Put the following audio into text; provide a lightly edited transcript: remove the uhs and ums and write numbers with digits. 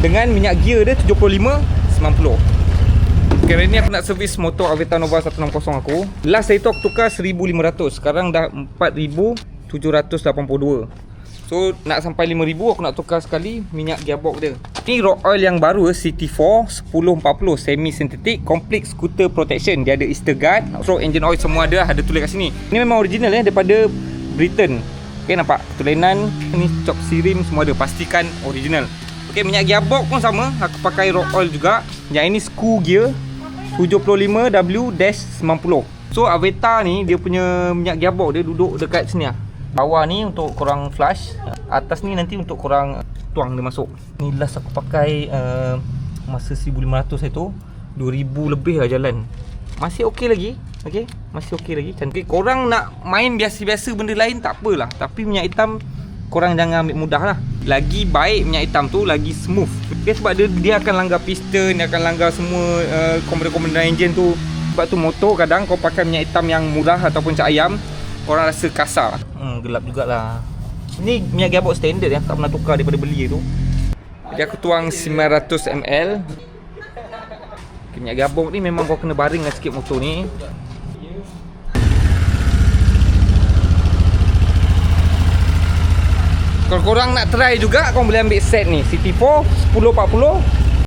dengan minyak gear dia 75-90. Sekarang ni aku nak servis motor Aveta Nova 160 aku. Last hari tu aku tukar 1,500. Sekarang dah 4,782. So nak sampai 5,000 aku nak tukar sekali minyak gearbox dia. Ni rock oil yang baru CT4 1040 semi synthetic complete scooter protection. Dia ada Easter guard, stroke engine oil semua ada tulis kat sini. Ni memang original daripada Britain. Okay, nampak tulisan ni, cop sirim semua ada, pastikan original. Okay, minyak gearbox pun sama, aku pakai rock oil juga. Yang ini screw gear 75W-90. So Aveta ni dia punya minyak gearbox dia duduk dekat sini lah. Bawah ni untuk korang flush, atas ni nanti untuk korang tuang dia masuk. Ni last aku pakai masa 1,500 itu 2,000 lebih lah jalan. Masih okey lagi. Okey, masih okey lagi. Cantik. Korang nak main biasa-biasa benda lain tak apalah, tapi minyak hitam korang jangan ambil mudah lah. Lagi baik minyak hitam tu lagi smooth. Okay, sebab dia akan langgar piston, dia akan langgar semua komponen-komponen enjin tu. Sebab tu motor kadang kau pakai minyak hitam yang murah ataupun cak ayam, korang rasa kasar. Gelap jugalah. Ni minyak gearbox standard yang tak pernah tukar daripada beli tu. Jadi aku tuang 900 ml. Minyak gearbox ni memang kau kena baringkan sikit motor ni. Kalau korang nak try juga, korang boleh ambil set ni CT4 1040